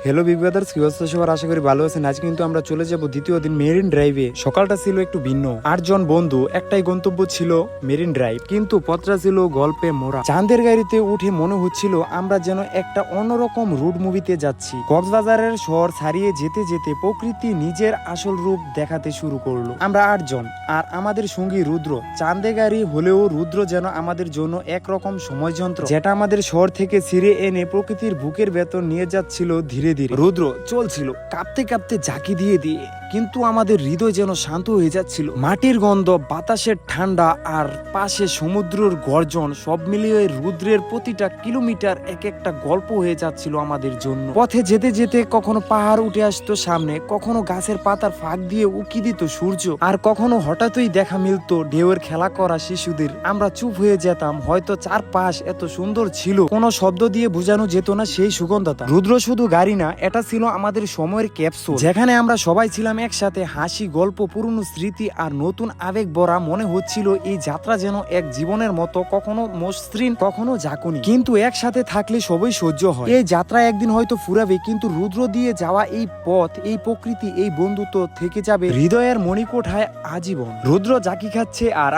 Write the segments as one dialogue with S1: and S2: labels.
S1: Hello big brothers, কি অবস্থা সবার? আশা করি ভালো আছেন। আজ কিন্তু আমরা চলে যাব দ্বিতীয় দিন মেরিন ড্রাইভে। সকালটা ছিল একটু ভিন্ন। 8 জন বন্ধু, একটাই গন্তব্য ছিল মেরিন ড্রাইভ, কিন্তু পথটা ছিল গল্পে মোড়া। চাঁদের গাড়িতে উঠে মনে হচ্ছিল আমরা যেন একটা অন্যরকম রুট মুভিতে যাচ্ছি। কক্সবাজারের শহর ছাড়িয়ে যেতে যেতে প্রকৃতি নিজের আসল রূপ দেখাতে শুরু করলো। আমরা 8 জন আর আমাদের সঙ্গী রুদ্র। চাঁদে গাড়ি হলেও রুদ্র যেন আমাদের জন্য একরকম সময় যন্ত্র, যেটা আমাদের শহর থেকে ছিঁড়ে এনে প্রকৃতির বুকের ভেতর নিয়ে যাচ্ছিল ধীরে ধীরে। রুদ্র চলছিল কাঁপতে কাঁপতে ঝাঁকি দিয়ে দিয়ে, কিন্তু আমাদের হৃদয় যেন শান্ত হয়ে যাচ্ছিল। মাটির গন্ধ, বাতাসের ঠান্ডা আর পাশে সমুদ্রের গর্জন, সব মিলিয়ে রুদ্রের প্রতিটা কিলোমিটার এক একটা গল্প হয়ে যাচ্ছিল আমাদের জন্য। পথে যেতে যেতে কখনো পাহাড় উঠে আসতো সামনে, কখনো গাছের পাতার ফাঁক দিয়ে উকি দিত সূর্য, আর কখনো হঠাৎই দেখা মিলতো ঢেউয়ের খেলা করা শিশুদের। আমরা চুপ হয়ে যেতাম, হয়তো চারপাশ এত সুন্দর ছিল কোনো শব্দ দিয়ে বোঝানো যেত না সেই সুগন্ধতা। রুদ্র শুধু গাড়ি না, এটা ছিল আমাদের সময়ের ক্যাপসুল, যেখানে আমরা সবাই ছিলাম একসাথে। হাসি, গল্প, পুরনো স্মৃতি আর নতুন আবেগ ভরা। মনে হচ্ছিল এই যাত্রা যেন এক জীবনের মতো, কখনো মসৃণ কখনো ঝাঁকুনি, কিন্তু একসাথে থাকলে সবই সহ্য হয়। এই যাত্রা একদিন হয়তো ফুরাবে, কিন্তু রুদ্র দিয়ে যাওয়া এই পথ, এই প্রকৃতি, এই বন্ধুত্ব থেকে যাবে হৃদয়ের মণিকোঠায় আজীবন। রুদ্র জাকি খাচ্ছে আর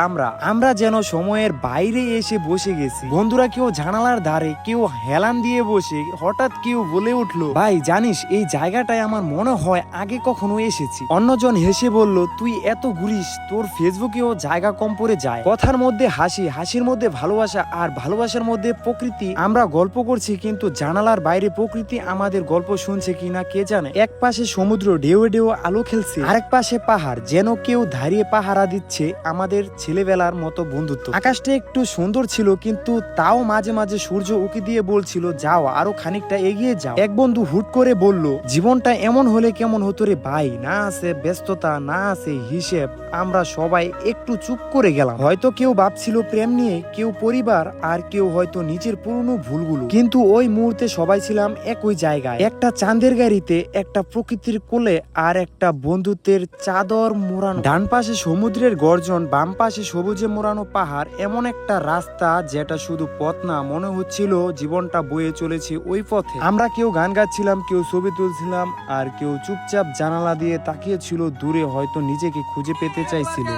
S1: আমরা যেন সময়ের বাইরে এসে বসে গেছি। বন্ধুরা কেউ জানালার ধারে, কেউ হেলান দিয়ে বসে। হঠাৎ কেউ বলে উঠলো, ভাই জানিস এই জায়গাটায় আমার মনে হয় আগে কখনো এসেছি। অন্যজন হেসে বলল, তুই এত ঘুরিস, তোর ফেসবুকেও জায়গা কম পড়ে যায়। কথার মধ্যে হাসি, হাসির মধ্যে ভালোবাসা, আর ভালোবাসার মধ্যে প্রকৃতি। আমরা গল্প করছি, কিন্তু জানালার বাইরে প্রকৃতি আমাদের গল্প শুনছে কিনা কে জানে। এক পাশে সমুদ্র ঢেউ ঢেউ আলো খেলছে, আরেক পাশে পাহাড়, যেন কেউ দাঁড়িয়ে পাহারা দিচ্ছে আমাদের ছেলেবেলার মতো বন্ধুত্ব। আকাশটা একটু সুন্দর ছিল, কিন্তু তাও মাঝে মাঝে সূর্য উকি দিয়ে বলছিল, যাও আরো খানিকটা এগিয়ে যাও। এক বন্ধু হুট করে বলল, জীবনটা এমন হলে কেমন হতো রে ভাই, না আছে ব্যস্ততা, না আছে হিসেব। আমরা সবাই একটু চুপ করে গেলাম। হয়তো কেউ ভাবছিল প্রেম নিয়ে, কেউ পরিবার, আর কেউ হয়তো নিজের পুরনো ভুলগুলো। কিন্তু ওই মুহূর্তে সবাই ছিলাম একই জায়গায়, একটা চাঁদের গাড়িতে, একটা প্রকৃতির কোলে, আর একটা বন্ধুত্বের চাদর মোড়ানো। ডান পাশে সমুদ্রের গর্জন, বাম পাশে সবুজে মোড়ানো পাহাড়। এমন একটা রাস্তা যেটা শুধু পথ না, মনে হচ্ছিল জীবনটা বয়ে চলেছে ওই পথে। আমরা কেউ গান গাচ্ছিলাম, কেউ ছবি তুলছিলাম, আর কেউ চুপচাপ জানালা দিয়ে তাকিয়েছিল দূরে, হয়তো নিজেকে খুঁজে পেতে চাইছিল।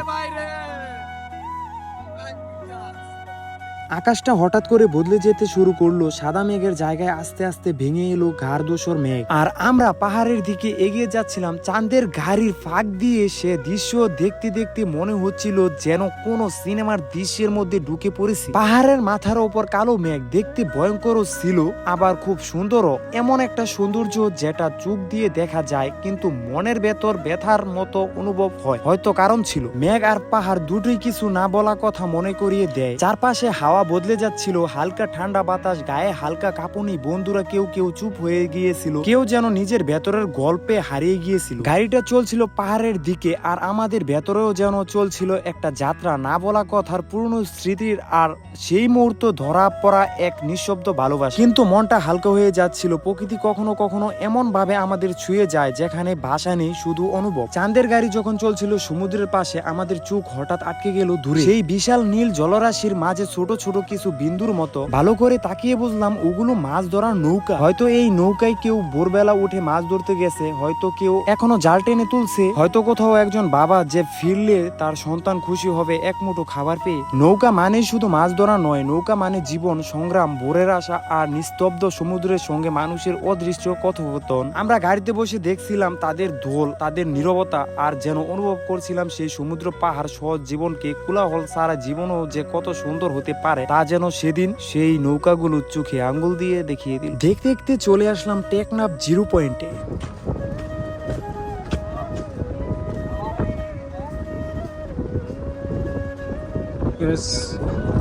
S1: আকাশটা হঠাৎ করে বদলে যেতে শুরু করলো। সাদা মেঘের জায়গায় আস্তে আস্তে ভেঙে এলো গাঢ় ধূসর মেঘ, আর আমরা পাহাড়ের দিকে এগিয়ে যাচ্ছিলাম। চাঁদের গাড়ির ফাঁক দিয়ে সে দৃশ্য দেখতে দেখতে মনে হচ্ছিল যেন কোনো সিনেমার দৃশ্যের মধ্যে ঢুকে পড়েছি। পাহাড়ের মাথার ওপর কালো মেঘ, দেখতে ভয়ঙ্করও ছিল, আবার খুব সুন্দরও। এমন একটা সৌন্দর্য যেটা চোখ দিয়ে দেখা যায়, কিন্তু মনের ভেতর ব্যথার মতো অনুভব হয়। হয়তো কারণ ছিল, মেঘ আর পাহাড় দুটোই কিছু না বলা কথা মনে করিয়ে দেয়। চারপাশে হাওয়া বদলে যাচ্ছিল, হালকা ঠান্ডা বাতাস, গায়ে হালকা কাঁপুনি। বন্ধুরা কেউ কেউ চুপ হয়ে গিয়েছিল, কেউ যেন নিজের ভেতরের গল্পে হারিয়ে গিয়েছিল। গাড়িটা চলছিল পাহাড়ের দিকে, আর আমাদের ভেতরেও যেন চলছিল একটা যাত্রা, না বলা কথার, পুরনো স্মৃতির, আর সেই মুহূর্ত ধরা পড়া এক নিঃশব্দ ভালোবাসা। কিন্তু মনটা হালকা হয়ে যাচ্ছিল। প্রকৃতি কখনো কখনো এমন ভাবে আমাদের ছুঁয়ে যায় যেখানে ভাষা নেই, শুধু অনুভব। চাঁদের গাড়ি যখন চলছিল সমুদ্রের পাশে, আমাদের চোখ হঠাৎ আটকে গেল দূরে, সেই বিশাল নীল জলরাশির মাঝে ছোট ছোট কিছু বিন্দুর মতো। ভালো করে তাকিয়ে বুঝলাম ওগুলো মাছ ধরার নৌকা। হয়তো এই নৌকায় কেউ ভোরবেলা উঠে মাছ ধরতে গেছে, হয়তো কেউ এখনো জাল টেনে তুলছে, হয়তো কোথাও একজন বাবা যে ফিরলে তার সন্তান খুশি হবে এক মুঠো খাবার পেয়ে। নৌকা মানে শুধু মাছ ধরা নয়, নৌকা মানে জীবন, সংগ্রাম, ভোরের আশা, আর নিস্তব্ধ সমুদ্রের সঙ্গে মানুষের অদৃশ্য কথোপকথন। আমরা গাড়িতে বসে দেখছিলাম তাদের ঢোল, তাদের নীরবতা, আর যেন অনুভব করছিলাম সেই সমুদ্র, পাহাড়, সহজ জীবনকে। কোলাহল সারা জীবনও যে কত সুন্দর হতে পারে তা যেন সেদিন সেই নৌকাগুলো চোখে আঙ্গুল দিয়ে দেখিয়ে দিল। দেখতে দেখতে চলে আসলাম টেকনাফ 0 পয়েন্টে।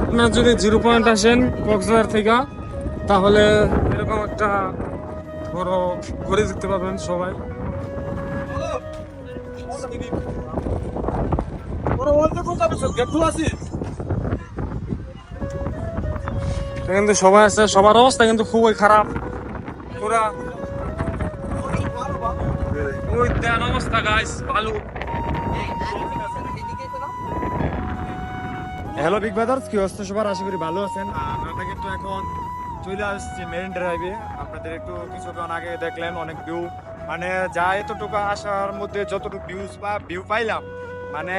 S2: আপনার যদি 0 পয়েন্ট আসেন কক্সবাজার থেকে, তাহলে এরকম একটা বড় ঘুরে দেখতে পাবেন সবাই। কিন্তু সবাই আছে, সবার অবস্থা কিন্তু খুবই খারাপ। পুরা ওই দেন অবস্থা গাইস, ভালো।
S1: হ্যালো বিগ ব্রাদার্স, কি অবস্থা সবার? আশা করি ভালো আছেন।
S2: আমরা কিন্তু এখন
S1: চলে আসছি মেরিন ড্রাইভে। আপনাদের একটু কিছুক্ষণ আগে দেখলেন অনেক ভিউ, মানে যা এতটুকু আসার মধ্যে যতটুকু ভিউ পাইলাম, মানে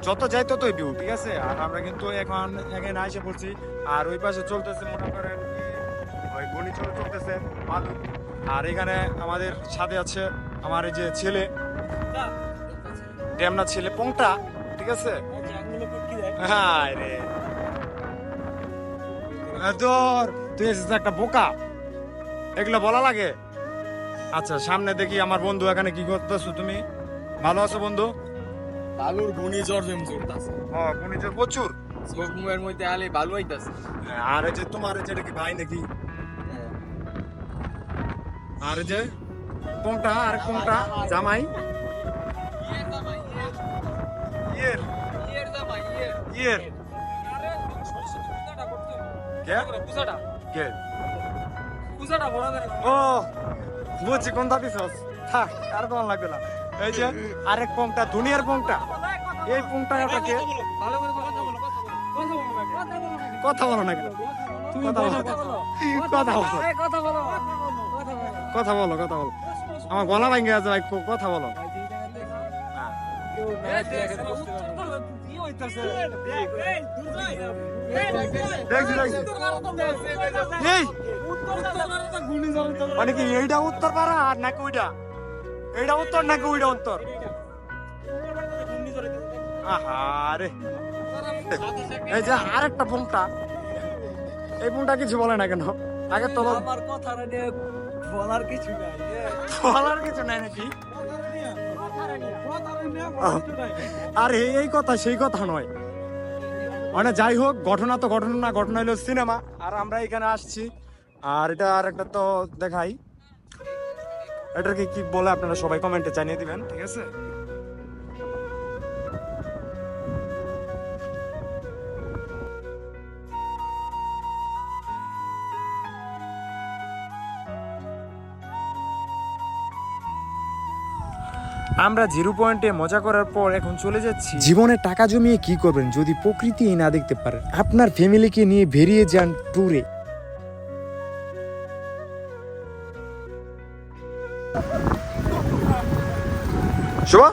S1: যত যাই ততই ভিউ, ঠিক আছে। আর আমরা কিন্তু এখন এখানে এসে পড়ছি। আর ওই পাশে চলতেছে মনে করেন ওই ঘূর্ণিঝড় চলতেছে ভালো। আর এখানে আমাদের সাথে আছে আমার এই যে ছেলে, ড্যামনা ছেলে পংটা, ঠিক আছে। হ্যাঁ রে তোর তুই এসেছিস একটা বোকা, এগুলো বলা লাগে। আচ্ছা সামনে দেখি আমার বন্ধু এখানে কি করতেছো তুমি? ভালো আছো বন্ধু?
S3: বালুর ঘূর্ণিঝড় যেমন চলতেছে
S1: হ্যাঁ ঘূর্ণিঝড় প্রচুর।
S3: ঘুমের মধ্যে আলে বালু আইতাছে।
S1: আর এই যে তোমার যেটা কি ভাই নাকি? আর এই যে কোনটা আর কোনটা জামাই? ইয়ের ইয়ের কে কে? ও বুঝছি কোনটা দিছস, থাক আর কোন লাগবে না। এই যে আরেক পংটা, দুনিয়ার পংটা, এই পংটা ওটা কে? কথা বলো না কেন? কথা বলো কথা বলো কথা বলো কথা বলো, আমার গলা ভাঙে আছে ভাই, কথা বলো। দেখছি দেখছি এই মানে কি এইটা উত্তর পাড়া আর নাকি ওইটা? এইটা উত্তর নাকি ওইটা উত্তর? আহারে এই যে আরেকটা পুংটা, এই পুংটা কিছু বলে না কেন? আগে তো
S3: আমার কথা বলার কিছু নাই।
S1: বলার কিছু নাই নাকি? আরে এই কথা সেই কথা নয়, মানে যাই হোক ঘটনা তো ঘটনা না, ঘটনা হলো সিনেমা। আর আমরা এখানে আসছি, আর এটা আর একটা তো দেখাই, এটাকে কি বলে আপনারা সবাই কমেন্টে জানিয়ে দিবেন, ঠিক আছে। আমরা জিরো পয়েন্টে মজা করার পর এখন চলে যাচ্ছি। জীবনে টাকা জমিয়ে কি করবেন যদি প্রকৃতি না দেখতে পারেন? আপনার ফ্যামিলিকে নিয়ে বেরিয়ে যান ট্যুরে। শোভা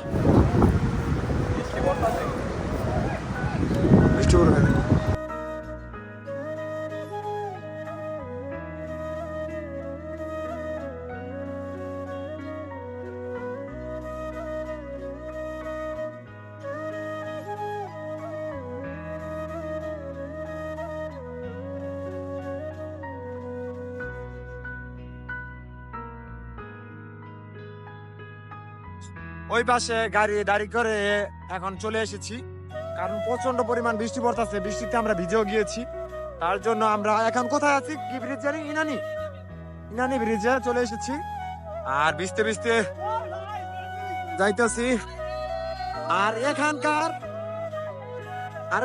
S1: বৃষ্টি পড়বে। ওই পাশে গাড়ি দাঁড়ি করে এখন চলে এসেছি, কারণ প্রচন্ড পরিমাণ বৃষ্টি পড়তেছে, বৃষ্টিতে আমরা ভিজেও গিয়েছি। তার জন্য আমরা এখন কোথায় আছি? কি ব্রিজ জানি? ইনানি ইনানি ব্রিজে চলে এসেছি। আর ভিজতে ভিজতে যাইতেছি। আর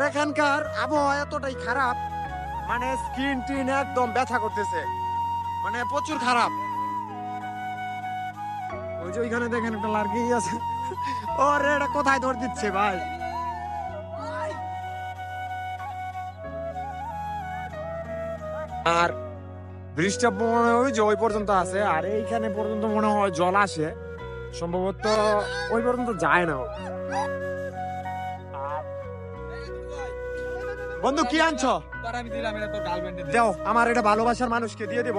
S1: এখানকার আবহাওয়া এতটাই খারাপ, মানে স্কিন টিন একদম ব্যথা করতেছে, মানে প্রচুর খারাপ। ওই যে ওইখানে দেখেন একটা লার্কি আছে, ওরে এটা কোথায় ধর দিচ্ছে ভাই? আর ব্রিজটা মনে হয় ওই যে ওই পর্যন্ত আছে, আর এইখানে পর্যন্ত মনে হয় জল আসে, সম্ভবত ওই পর্যন্ত যায় না। বন্ধু কি আনছো?
S3: আমি দিলাম, এটা তো গার্লফ্রেন্ডে
S1: দাও, আমার এটা ভালোবাসার মানুষকে দিয়ে দেব,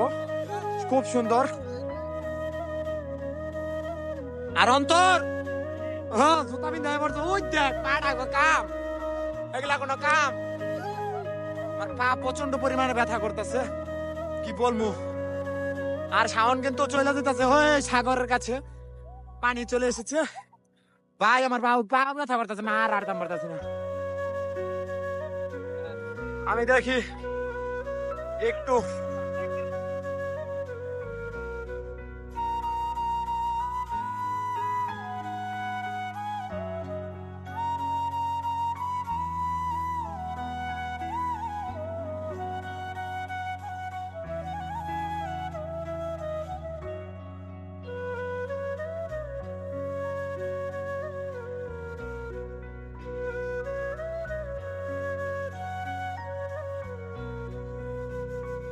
S1: খুব সুন্দর। আর অন্তর হ্যাঁ জুতা বিন্ধাই পড়ছে, ওই দেখ পাটা কাম, এগুলা কোনো কাম? আমার পা প্রচন্ড পরিমাণে ব্যথা করতেছে, কি বলবো। আর শাওন কিন্তু চলে যেতেছে ওই সাগরের কাছে, পানি চলে এসেছে ভাই, আমার পা ব্যথা করতেছে, মা আর আড়তাম পারতেছে না। আমি দেখি একটু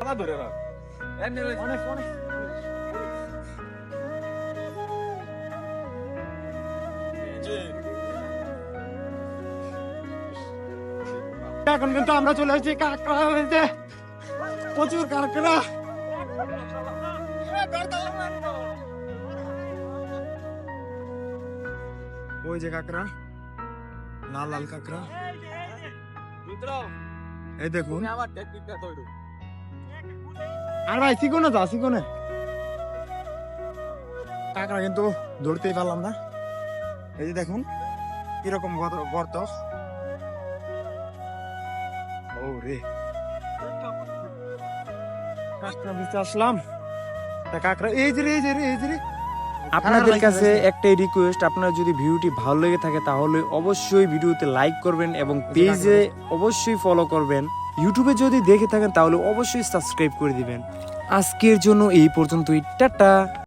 S3: মাথা ধরে রাখ এমনি অনেক অনেক
S1: এখন কিন্তু আমরা চলে আসছি কাঁকড়া হয়েছে প্রচুর কাঁকড়া। ওই যে কাঁকড়া, লাল লাল কাঁকড়া, এই দেখুন।
S3: আমার টেকনিকটা তৈরি
S1: আর ভাই চিকনে যা, চিকনে কাঁকড়া কিন্তু ধরতেই পারলাম না। এই যে দেখুন কিরকম গর্ত। ও রে, কাঁকড়া দিতে আসলাম, কাঁকড়া এই যে রে, এই যে রে, এই যে রে। আপনাদের কাছে একটাই রিকোয়েস্ট, আপনার যদি ভিডিওটি ভালো লেগে থাকে তাহলে অবশ্যই ভিডিওতে লাইক করবেন এবং পেজে অবশ্যই ফলো করবেন। ইউটিউবে যদি দেখে থাকেন তাহলে অবশ্যই সাবস্ক্রাইব করে দিবেন। আজকের জন্য এই পর্যন্তই, টাটা।